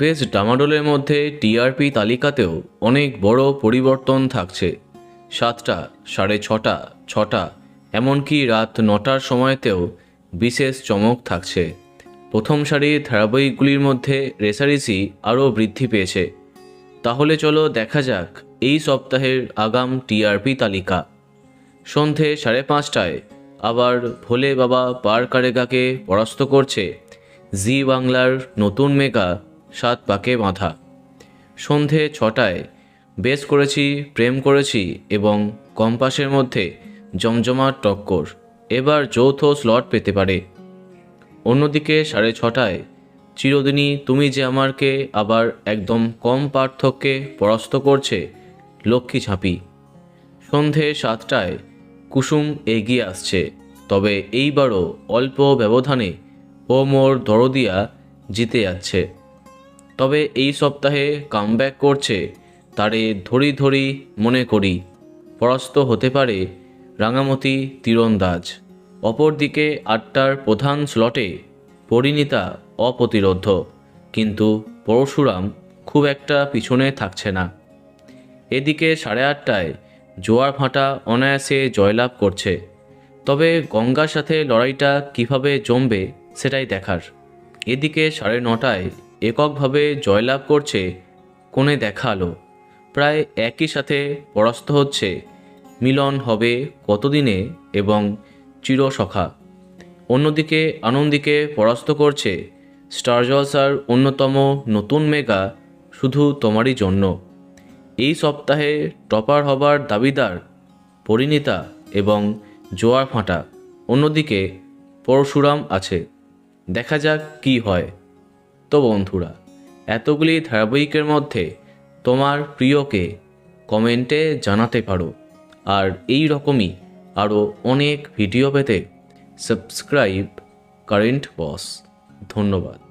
বেশ ডামাডোলের মধ্যে টিআরপি তালিকাতেও অনেক বড় পরিবর্তন থাকছে। 7টা, 6:30, 6টা, এমনকি রাত 9টার সময়তেও বিশেষ চমক থাকছে। প্রথম সারির ধারাবাহিকগুলির মধ্যে রেষারেষি আরও বৃদ্ধি পেয়েছে। তাহলে চলো দেখা যাক এই সপ্তাহের আগাম টিআরপি তালিকা। সন্ধে 5:30টায় আবার ভোলে বাবা পার কারেগাকে পরাস্ত করছে জি বাংলার নতুন মেগা 7 পাকে বাঁধা। সন্ধে 6টায় বেশ করেছি প্রেম করেছি এবং কম্পাসের মধ্যে জমজমাট টক্কর এবার যৌথ স্লট পেতে পারে। অন্যদিকে 6:30টায় চিরদিনই তুমি যে আমারকে আবার একদম কম পার্থক্যে পরাস্ত করছে লক্ষ্মী ঝাঁপি। সন্ধে 7টায় কুসুম এগিয়ে আসছে, তবে এইবারও অল্প ব্যবধানে ও মোর দরদিয়া জিতে যাচ্ছে। তবে এই সপ্তাহে কামব্যাক করছে তারে ধরি ধরি মনে করি, পরাস্ত হতে পারে রাঙামতি তীরন্দাজ। অপরদিকে 8টার প্রধান স্লটে পরিণীতা অপ্রতিরোধ্য, কিন্তু পরশুরাম খুব একটা পিছনে থাকছে না। এদিকে 8:30টায় জোয়ার ভাঁটা অনায়াসে জয়লাভ করছে, তবে গঙ্গার সাথে লড়াইটা কিভাবে জমবে সেটাই দেখার। এদিকে 9:30টায় এককভাবে জয়লাভ করছে কোণে দেখা আলো, প্রায় একই সাথে পরাস্ত হচ্ছে মিলন হবে কতদিনে এবং চিরসখা। অন্যদিকে আনন্দীকে পরাস্ত করছে স্টার জলসার অন্যতম নতুন মেগা শুধু তোমারই জন্য। এই সপ্তাহে টপার হবার দাবিদার পরিণীতা এবং জোয়ার ভাঁটা, অন্যদিকে পরশুরাম আছে। দেখা যাক কি হয়। তো বন্ধুরা, এতগুলি ধারাবাহিকের মধ্যে তোমার প্রিয়কে কমেন্টে জানাতে পারো। আর এই রকমই আরও অনেক ভিডিও পেতে সাবস্ক্রাইব কারেন্ট বস। ধন্যবাদ।